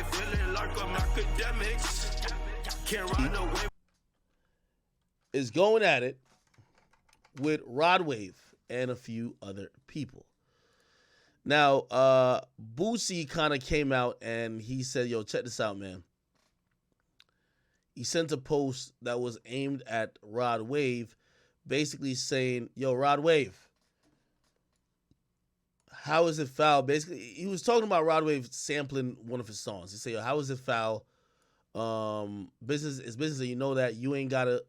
feeling like I'm Akademiks. Can't ride no wave. Is going at it with Rod Wave and a few other people. Now, Boosie kind of came out and he said, yo, check this out, man. He sent a post that was aimed at Rod Wave, basically saying, yo, Rod Wave, how is it foul? Basically, he was talking about Rod Wave sampling one of his songs. He said, yo, how is it foul? Business is business, and you know that. You ain't got to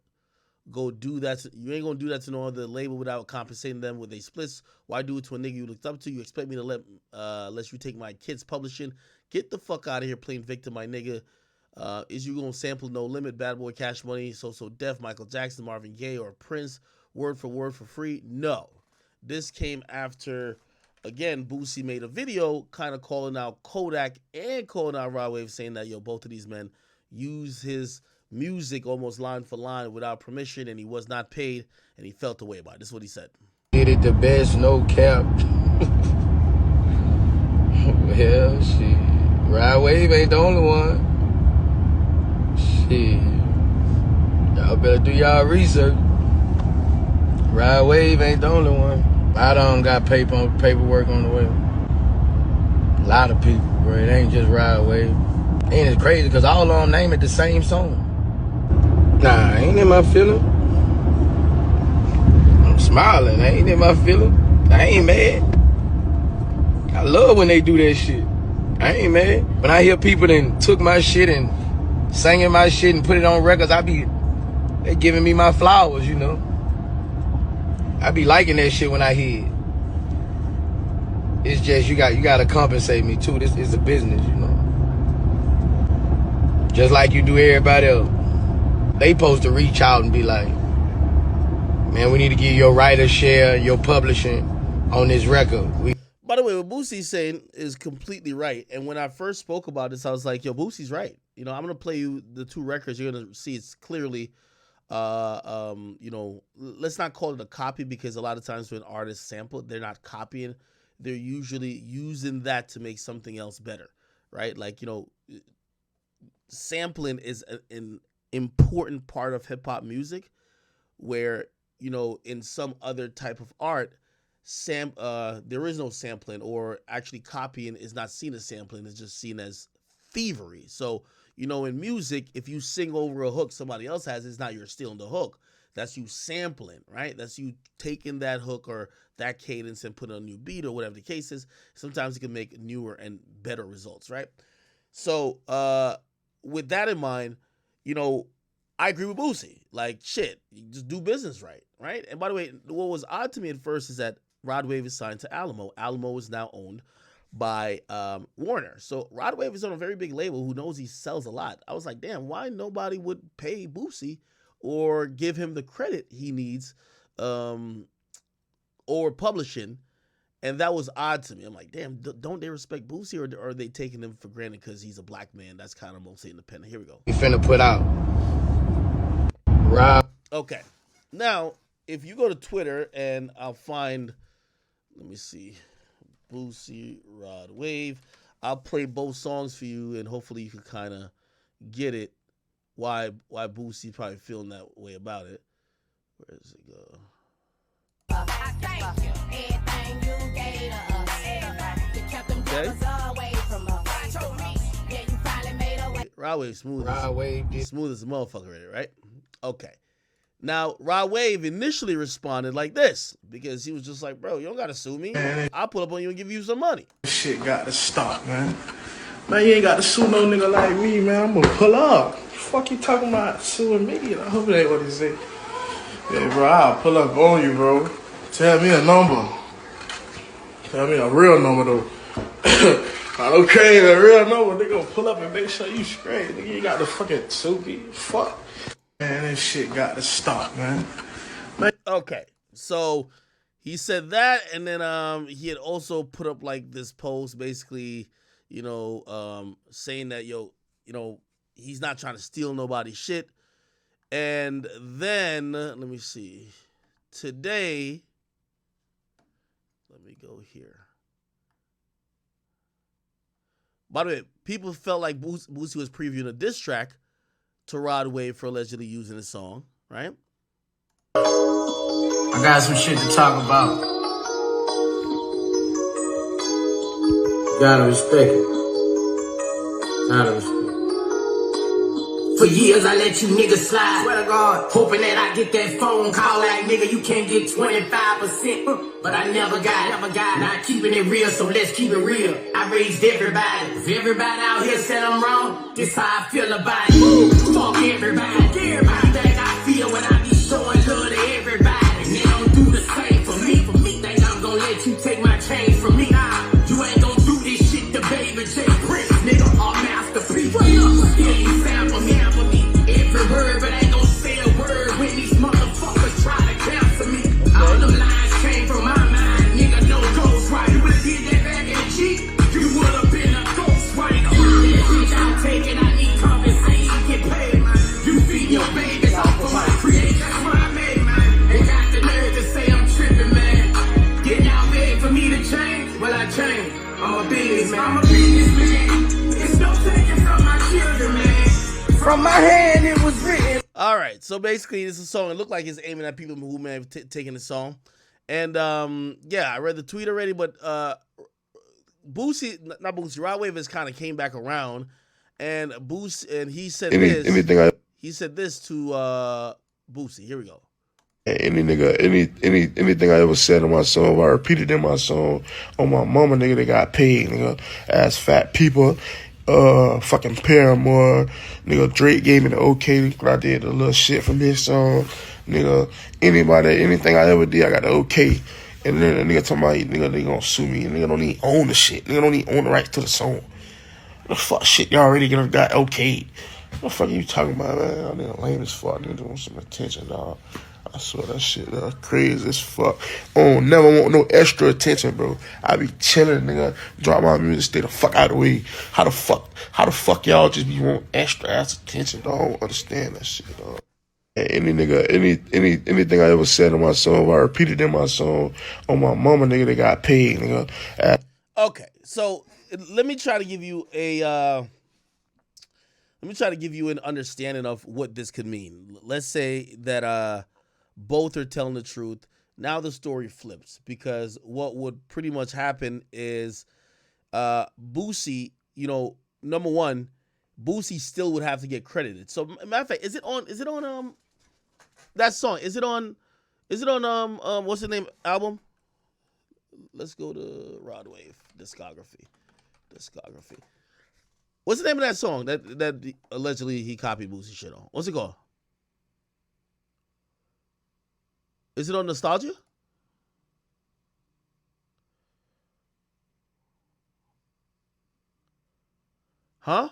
go do that. You ain't going to do that to no other label without compensating them with their splits. Why do it to a nigga you looked up to? You expect me to let you take my kids publishing? Get the fuck out of here playing victim, my nigga. Is you gonna sample No Limit, Bad Boy, Cash Money, So Def, Michael Jackson, Marvin Gaye, or Prince, word for free? No. This came after, again, Boosie made a video kind of calling out Kodak and calling out Rod Wave, saying that, yo, both of these men use his music almost line for line without permission, and he was not paid, and he felt the way about it. This is what he said. Did it the best, no cap. Well, shit. Rod Wave ain't the only one. Shit. Y'all better do y'all research. Rod Wave ain't the only one. I done got paperwork on the way. A lot of people, bro. It ain't just Rod Wave. Ain't it crazy? Because all of them name it the same song. Nah, ain't in my feeling. I'm smiling. I ain't in my feeling. I ain't mad. I love when they do that shit. I ain't mad. When I hear people then took my shit and singing my shit and put it on records, they giving me my flowers, you know. I be liking that shit when I hear it. It's just you got to compensate me too. This is a business, you know. Just like you do everybody else. They supposed to reach out and be like, man, we need to give your writer share, your publishing on this record. By the way, what Boosie's saying is completely right. And when I first spoke about this, I was like, yo, Boosie's right. You know, I'm going to play you the two records. You're going to see it's clearly, you know, let's not call it a copy, because a lot of times when artists sample, they're not copying. They're usually using that to make something else better, right? Like, you know, sampling is an important part of hip-hop music where, you know, in some other type of art, there is no sampling, or actually copying is not seen as sampling. It's just seen as thievery. So, you know, in music, if you sing over a hook somebody else has, it's not you're stealing the hook. That's you sampling, right? That's you taking that hook or that cadence and putting a new beat or whatever the case is. Sometimes it can make newer and better results, right? So, with that in mind, you know, I agree with Boosie. Like, shit, you just do business right? And by the way, what was odd to me at first is that Rod Wave is signed to Alamo. Alamo is now owned by Warner. So Rod Wave is on a very big label who knows he sells a lot. I was like, damn, why nobody would pay Boosie or give him the credit he needs or publishing? And that was odd to me. I'm like, damn, don't they respect Boosie, or are they taking him for granted because he's a black man that's kind of mostly independent? Here we go. You finna put out Rob. Okay. Now, if you go to Twitter and I'll find, let me see, Boosie Rod Wave. I'll play both songs for you, and hopefully you can kind of get it why Boosie probably feeling that way about it. Where does it go? Okay. Rod Wave smooth. Rod Wave smooth as a motherfucker, right? Okay. Now, Rod Wave initially responded like this, because he was just like, bro, you don't got to sue me. I'll pull up on you and give you some money. Shit got to stop, man. Man, you ain't got to sue no nigga like me, man. I'm going to pull up. Fuck you talking about suing me? I hope that ain't what he said. Yeah, bro, I'll pull up on you, bro. Tell me a number. Tell me a real number, though. Okay, a real number. They gonna pull up and make sure you straight. Nigga, you ain't got to fucking sue me. Fuck. Man, this shit got to stop, man. Okay, so he said that, and then he had also put up like this post, basically, you know, saying that, yo, you know, he's not trying to steal nobody's shit. And then, let me see, today, let me go here. By the way, people felt like Boosie was previewing a diss track to Rod Wave for allegedly using his song, right? I got some shit to talk about. Gotta respect it. Gotta respect it. For years I let you niggas slide. Swear to God, hoping that I get that phone call like nigga you can't get 25%. But I never got. Not keeping it real, so let's keep it real. I raised everybody. If everybody out here said I'm wrong, this how I feel about it. Fuck everybody. Everybody think I feel when I be showing love to everybody. And they don't do the same for me. Think I'm gonna let you take my chains from me. You ain't gonna do this shit to Baby J Prince, nigga, or Masterpiece. Still you sample me. Every word, but ain't gon' say a word when these motherfuckers try to cancel me. All them lines came from my mind, nigga, no ghost right. You would've did that back in the Jeep, you would've been a ghost right. That bitch I'm taking, I need compensation, get paid, man. You feed your babies off of my creation, that's what I made, man. Ain't got the nerve to say I'm tripping, man. Getting out big for me to change, well I changed. I'm a businessman. It's no taking from my children, man. From my hand, it was written. All right, so basically, this is a song. It looked like it's aiming at people who may have taken the song. And yeah, I read the tweet already, but Rod Wave has kind of came back around, and he said he said this to Boosie. Here we go. Anything I ever said in my song, I repeated in my song, on my mama, nigga, they got paid, nigga. As fat people. Fucking Paramore, nigga, Drake gave me the okay when I did a little shit from his song, nigga, anything I ever did, I got the okay, and then the nigga talking about, nigga, they gonna sue me, and nigga don't even own the shit, nigga don't even own the rights to the song, the fuck shit y'all already got okayed, what the fuck are you talking about, man, y'all nigga lame as fuck, nigga want some attention, dog. I swear that shit crazy as fuck. Oh, never want no extra attention, bro. I be chilling, nigga. Drop my music, stay the fuck out of the way. How the fuck y'all just be want extra ass attention, dog? I don't understand that shit, dog. Anything I ever said in my song, I repeated in my song, on my mama, nigga, they got paid, nigga. Okay, so let me try to give you an understanding of what this could mean. Let's say that both are telling the truth. Now the story flips, because what would pretty much happen is Boosie, number one, Boosie still would have to get credited. So matter of fact, is it on that song? Is it on what's the name album? Let's go to Rod Wave discography. What's the name of that song that allegedly he copied Boosie shit on? What's it called? Is it on Nostalgia? Huh?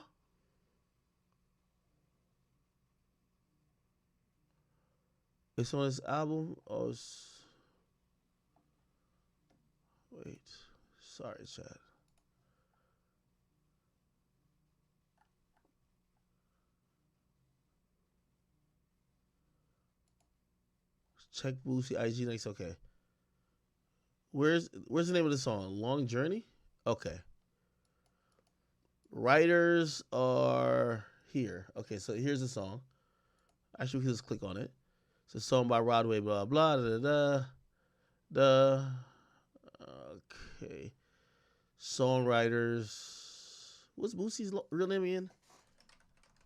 It's on his album? Oh, wait. Sorry, Chad. Check Boosie IG next. Okay. Where's the name of the song? Long Journey? Okay. Writers are here. Okay, so here's the song. Actually, we can just click on it. It's a song by Rod Wave, blah, blah, da. Okay. Songwriters. What's Boosie's real name again?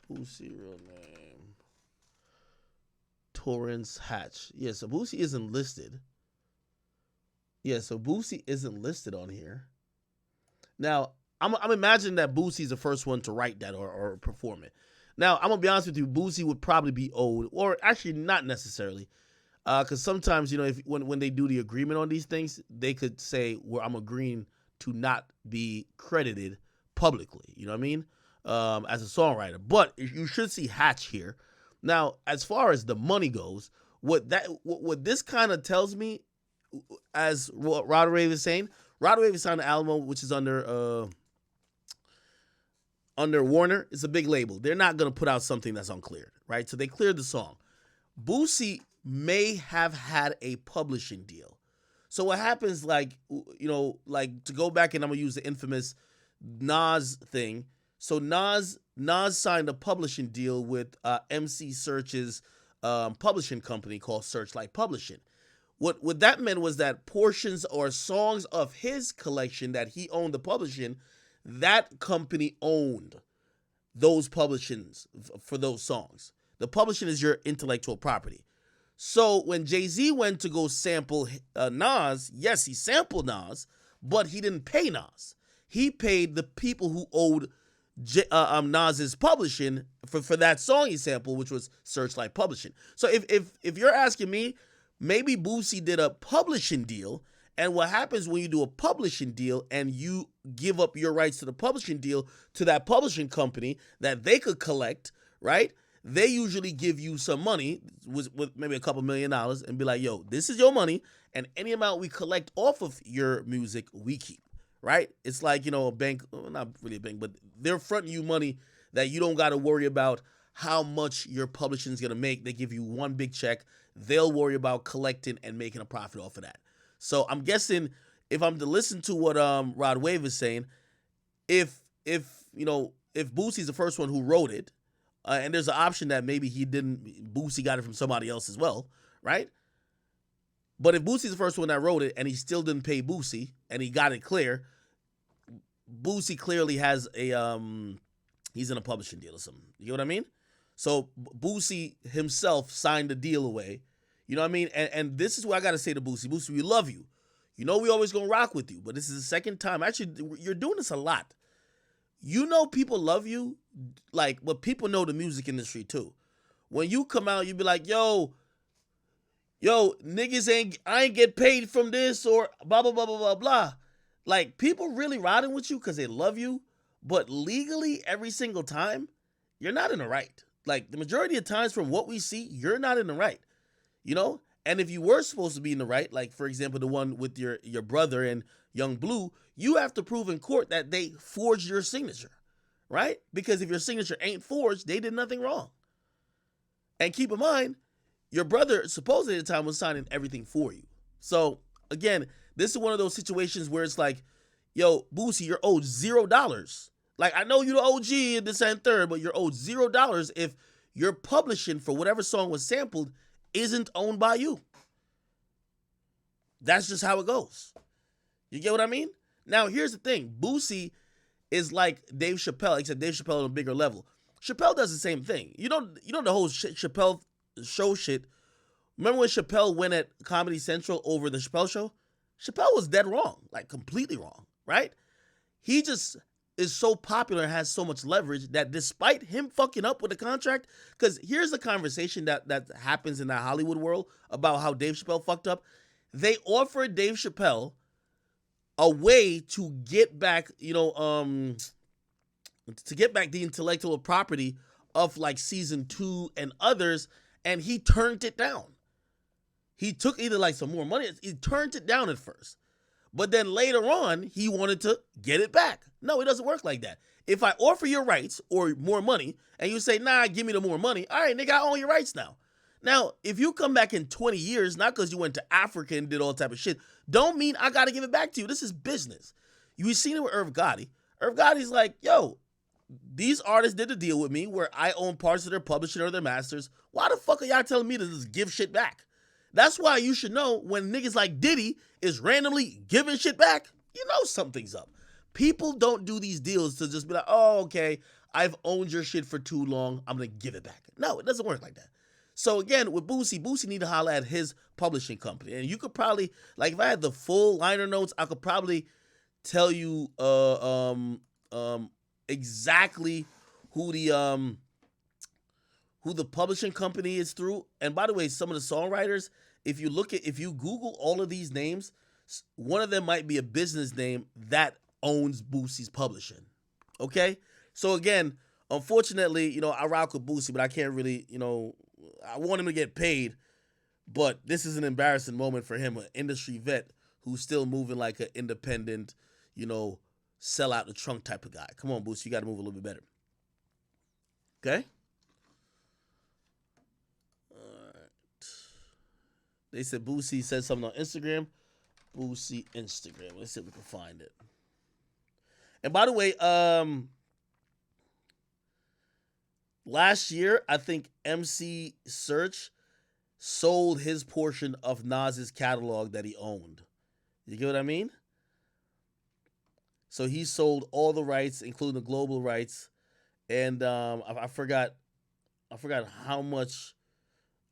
Boosie real name. Torrance Hatch. Yeah, so Boosie isn't listed. On here. Now, I'm imagining that Boosie's the first one to write that or perform it. Now, I'm going to be honest with you, Boosie would probably be owed, or actually not necessarily, because sometimes, when they do the agreement on these things, they could say, well, I'm agreeing to not be credited publicly, you know what I mean, as a songwriter. But you should see Hatch here. Now, as far as the money goes, what this kind of tells me, as Rod Wave is saying, Rod Wave is signed an album which is under Warner. It's a big label. They're not going to put out something that's uncleared, right? So they cleared the song. Boosie may have had a publishing deal. So what happens, like to go back, and I'm going to use the infamous Nas thing. So Nas signed a publishing deal with MC Search's publishing company called Searchlight Publishing. What that meant was that portions or songs of his collection that he owned the publishing, that company owned those publishings for those songs. The publishing is your intellectual property. So when Jay-Z went to go sample Nas, yes, he sampled Nas, but he didn't pay Nas. He paid the people who owed Nas's publishing for that song he sampled, which was Searchlight Publishing. So if you're asking me, maybe Boosie did a publishing deal, and what happens when you do a publishing deal and you give up your rights to the publishing deal to that publishing company that they could collect, right? They usually give you some money with maybe a couple $1 million and be like, yo, this is your money, and any amount we collect off of your music, we keep, right? It's like, a bank, well, not really a bank, but they're fronting you money that you don't got to worry about how much your publishing is going to make. They give you one big check. They'll worry about collecting and making a profit off of that. So I'm guessing if I'm to listen to what Rod Wave is saying, if Boosie's the first one who wrote it, and there's an option that maybe Boosie got it from somebody else as well, right? But if Boosie's the first one that wrote it and he still didn't pay Boosie and he got it clear, Boosie clearly has he's in a publishing deal or something. You know what I mean? So Boosie himself signed the deal away. You know what I mean? And this is what I got to say to Boosie. Boosie, we love you. You know we always going to rock with you, but this is the second time. Actually, you're doing this a lot. You know people love you, but people know the music industry too. When you come out, you be like, yo, niggas I ain't get paid from this or blah, blah, blah, blah, blah, blah. Like, people really riding with you because they love you, but legally, every single time, you're not in the right. Like, the majority of times from what we see, you're not in the right, And if you were supposed to be in the right, like, for example, the one with your brother and Young Blue, you have to prove in court that they forged your signature, right? Because if your signature ain't forged, they did nothing wrong. And keep in mind, your brother supposedly at the time was signing everything for you. So, again, this is one of those situations where it's like, yo, Boosie, you're owed $0. Like, I know you're the OG in this and third, but you're owed $0 if your publishing for whatever song was sampled isn't owned by you. That's just how it goes. You get what I mean? Now, here's the thing. Boosie is like Dave Chappelle, except Dave Chappelle on a bigger level. Chappelle does the same thing. You know the whole Chappelle show shit. Remember when Chappelle went at Comedy Central over the Chappelle show? Chappelle was dead wrong, like completely wrong, right? He just is so popular and has so much leverage that despite him fucking up with the contract, because here's the conversation that happens in the Hollywood world about how Dave Chappelle fucked up. They offered Dave Chappelle a way to get back, the intellectual property of like season 2 and others, and he turned it down. He took either like some more money, he turned it down at first. But then later on, he wanted to get it back. No, it doesn't work like that. If I offer your rights or more money, and you say, nah, give me the more money, all right, nigga, I own your rights now. Now, if you come back in 20 years, not because you went to Africa and did all type of shit, don't mean I got to give it back to you. This is business. You've seen it with Irv Gotti. Irv Gotti's like, yo, these artists did a deal with me where I own parts of their publishing or their masters. Why the fuck are y'all telling me to just give shit back? That's why you should know when niggas like Diddy is randomly giving shit back, you know something's up. People don't do these deals to just be like, oh, okay, I've owned your shit for too long, I'm going to give it back. No, it doesn't work like that. So again, with Boosie need to holler at his publishing company. And you could probably, like if I had the full liner notes, I could probably tell you exactly who the publishing company is through. And by the way, some of the songwriters, if you Google all of these names, one of them might be a business name that owns Boosie's publishing. Okay? So again, unfortunately, I rock with Boosie, but I can't really, I want him to get paid, but this is an embarrassing moment for him, an industry vet who's still moving like an independent, sell out the trunk type of guy. Come on, Boosie, you got to move a little bit better. Okay? They said Boosie said something on Instagram. Boosie Instagram. Let's see if we can find it. And by the way, Last year, I think MC Search sold his portion of Nas's catalog that he owned. You get what I mean? So he sold all the rights, including the global rights, and I forgot how much.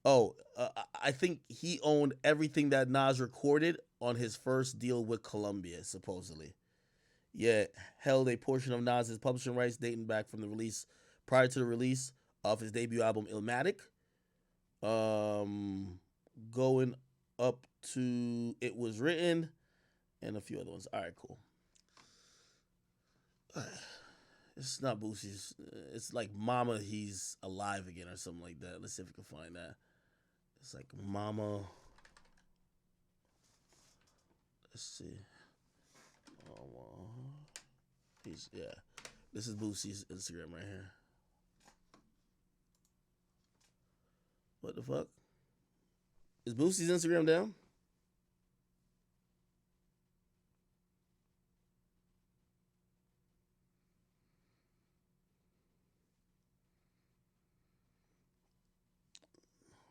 Oh, I think he owned everything that Nas recorded on his first deal with Columbia, supposedly. Yeah, held a portion of Nas's publishing rights dating back from the release, prior to the release of his debut album Illmatic. Going up to It Was Written, and a few other ones. All right, cool. It's not Boosie's. It's like Mama, He's Alive Again or something like that. Let's see if we can find that. It's like Mama. Let's see. Yeah. This is Boosie's Instagram right here. What the fuck? Is Boosie's Instagram down?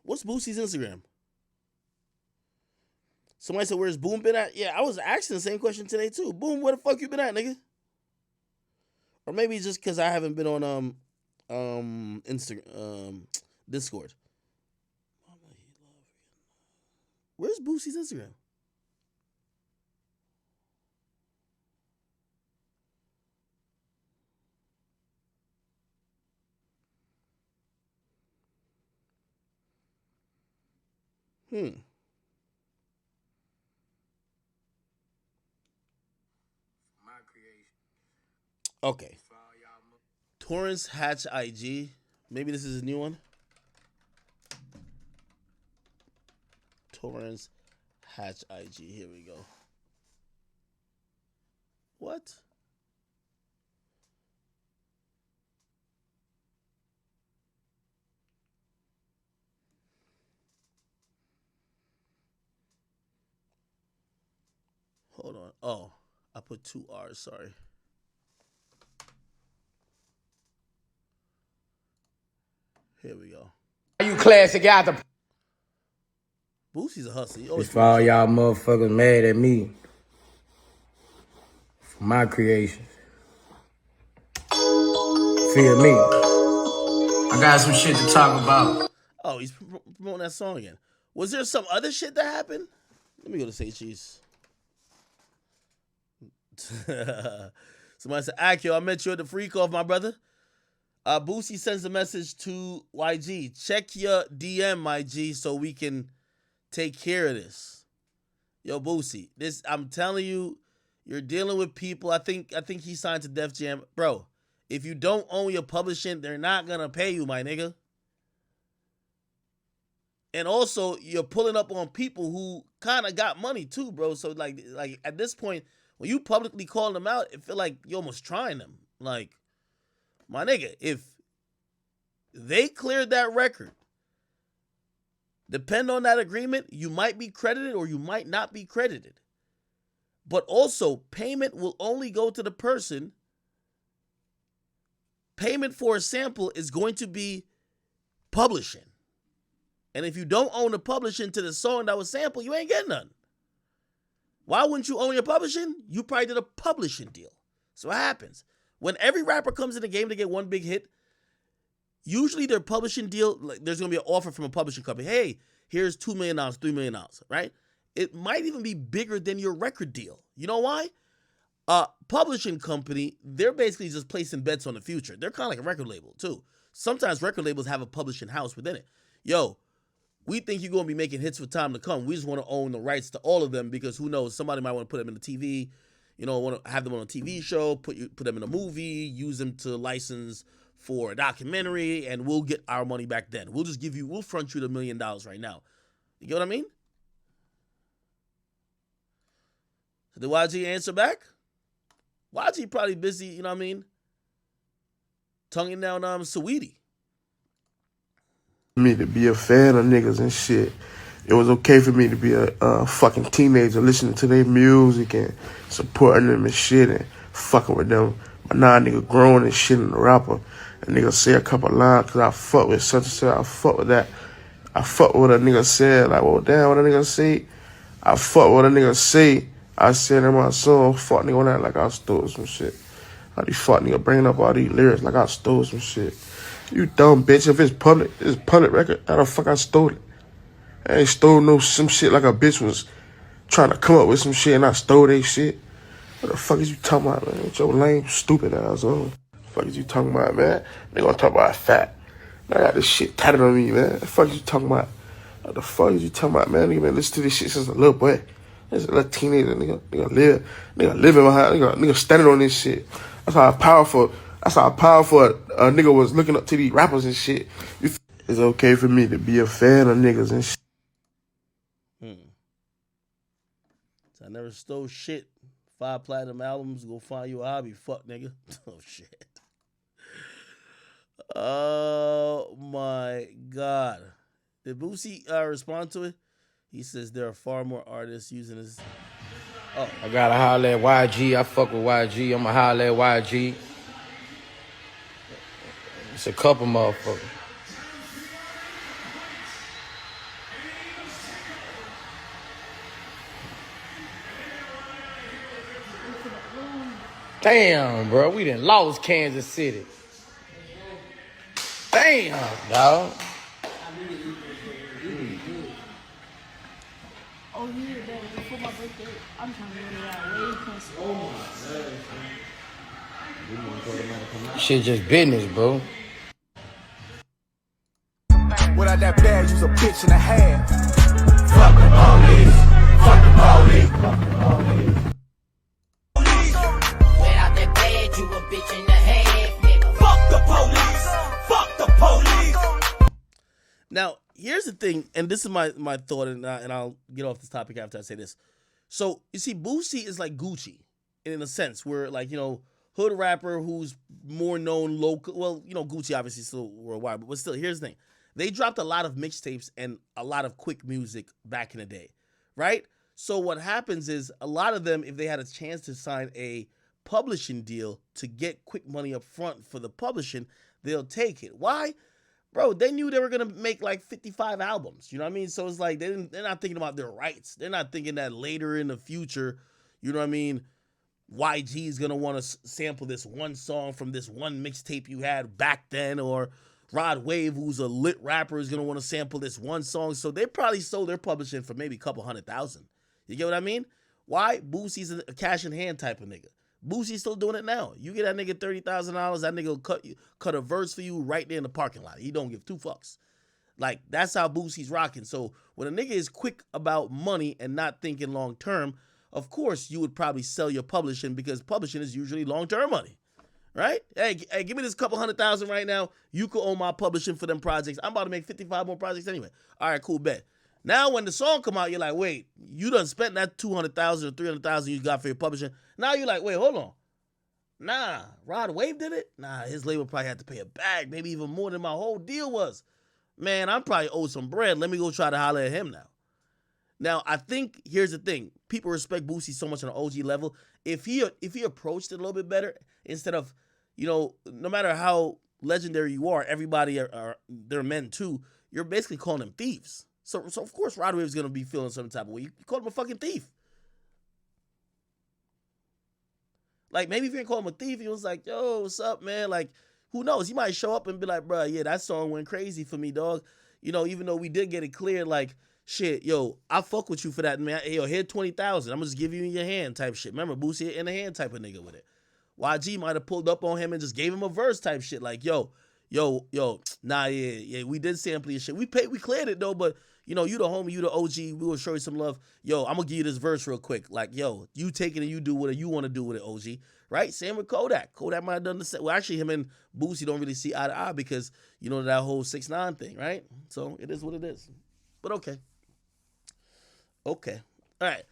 What's Boosie's Instagram? Somebody said, where's Boom been at? Yeah, I was asking the same question today, too. Boom, where the fuck you been at, nigga? Or maybe it's just because I haven't been on Instagram, Discord. Where's Boosie's Instagram? Okay. Torrance Hatch IG. Maybe this is a new one. Torrance Hatch IG. Here we go. What? Hold on. Oh, I put 2 R's. Sorry. Here we go. You classic out the. Boosie's a hustler. It's for all y'all motherfuckers mad at me for my creations. Feel me? I got some shit to talk about. Oh, he's promoting that song again. Was there some other shit that happened? Let me go to Say Cheese. Somebody said, Akio, I met you at the Freak Off, my brother. Boosie sends a message to YG. Check your DM, my G, so we can take care of this. Yo, Boosie, this, I'm telling you, you're dealing with people. I think he signed to Def Jam. Bro, if you don't own your publishing, they're not gonna pay you, my nigga. And also, you're pulling up on people who kind of got money too, bro. So like at this point, when you publicly calling them out, it feel like you're almost trying them. Like, my nigga, if they cleared that record, depend on that agreement, you might be credited or you might not be credited. But also, payment will only go to the person. Payment for a sample is going to be publishing. And if you don't own the publishing to the song that was sampled, you ain't getting none. Why wouldn't you own your publishing? You probably did a publishing deal. So what happens? When every rapper comes in the game to get one big hit, usually their publishing deal, like, there's going to be an offer from a publishing company. Hey, here's $2 million, $3 million, right? It might even be bigger than your record deal. You know why? Publishing company, they're basically just placing bets on the future. They're kind of like a record label, too. Sometimes record labels have a publishing house within it. Yo, we think you're going to be making hits for time to come. We just want to own the rights to all of them because who knows, somebody might want to put them in the TV, you know, want to have them on a TV show, put them in a movie, use them to license for a documentary, and we'll get our money back then. We'll front you the $1 million right now. You get what I mean? So did YG answer back? YG probably busy, you know what I mean? Tonguing down Saweetie. Me to be a fan of niggas and shit. It was okay for me to be a fucking teenager listening to their music and supporting them and shit and fucking with them. But now nigga growing and shit in the rapper. And nigga say a couple lines cause I fuck with such and such. I fuck with that. I fuck with what a nigga said. Like, well, damn, what a nigga say. I fuck what a nigga say. I said in my song, fuck nigga on that like I stole some shit. How these fuck nigga bringing up all these lyrics like I stole some shit. You dumb bitch. If it's public record, how the fuck I stole it? I ain't stole some shit like a bitch was trying to come up with some shit and I stole they shit. What the fuck is you talking about, man? With your lame, stupid ass on. What the fuck is you talking about, man? They gonna talk about fat. I got this shit tatted on me, man. What the fuck is you talking about? What the fuck is you talking about, man? Nigga been listening to this shit since a little boy. This a little teenager, nigga living behind, nigga standing on this shit. That's how powerful a nigga was looking up to these rappers and shit. It's okay for me to be a fan of niggas and shit. So I never stole shit. 5 platinum albums, go find you a hobby. Fuck, nigga. Oh, shit. Oh, my God. Did Boosie respond to it? He says there are far more artists using this. Oh. I gotta holler at YG. I fuck with YG. I'ma holler at YG. It's a couple motherfuckers. Damn, bro. We done lost Kansas City. Damn, dog. Oh, yeah, that before my birthday, I'm trying to go to Rod Wave. Shit just business, bro. Without that bag, you's a bitch and a half. Fuck the police. Fuck the police. Fuck the police. Without that bag, you a bitch and a half, nigga. Fuck the police. Fuck the police. Now, here's the thing, and this is my thought, and I'll get off this topic after I say this. So, you see, Boosie is like Gucci, in a sense, where, like, you know, hood rapper who's more known local. Well, you know, Gucci obviously still worldwide, but still, here's the thing. They dropped a lot of mixtapes and a lot of quick music back in the day, right? So what happens is a lot of them, if they had a chance to sign a publishing deal to get quick money up front for the publishing, they'll take it. Why? Bro, they knew they were going to make like 55 albums. You know what I mean? So it's like they're not thinking about their rights. They're not thinking that later in the future, you know what I mean, YG is going to want to sample this one song from this one mixtape you had back then, or Rod Wave, who's a lit rapper, is going to want to sample this one song. So they probably sold their publishing for maybe a couple $100,000. You get what I mean? Why? Boosie's a cash in hand type of nigga. Boosie's still doing it now. You get that nigga $30,000, that nigga will cut a verse for you right there in the parking lot. He don't give 2 fucks. Like, that's how Boosie's rocking. So when a nigga is quick about money and not thinking long term, of course you would probably sell your publishing, because publishing is usually long term money. Right? Hey, give me this couple $100,000 right now. You could own my publishing for them projects. I'm about to make 55 more projects anyway. All right, cool, bet. Now when the song come out, you're like, wait, you done spent that $200,000 or $300,000 you got for your publishing. Now you're like, wait, hold on. Nah, Rod Wave did it? Nah, his label probably had to pay a bag, maybe even more than my whole deal was. Man, I'm probably owed some bread. Let me go try to holler at him now. Now, I think here's the thing. People respect Boosie so much on an OG level. If he approached it a little bit better, instead of, you know, no matter how legendary you are, everybody they're men too. You're basically calling them thieves. So of course Rod Wave's gonna be feeling some type of way. You call him a fucking thief. Like, maybe if you didn't call him a thief, he was like, yo, what's up, man? Like, who knows? He might show up and be like, bro, yeah, that song went crazy for me, dog. You know, even though we did get it clear, like, shit, yo, I fuck with you for that, man. Hey, yo, here 20,000. I'm gonna just give you in your hand type shit. Remember, Boosie in the hand type of nigga with it. YG might have pulled up on him and just gave him a verse type shit. Like, yo, nah, yeah, we did sample your shit. We cleared it though, but you know, you the homie, you the OG, we will show you some love. Yo, I'm gonna give you this verse real quick. Like, yo, you take it and you do what you want to do with it, OG. Right? Same with Kodak. Kodak might have done the same. Well, actually, him and Boosie don't really see eye to eye because, you know, that whole 6ix9ine thing, right? So it is what it is. But okay. All right.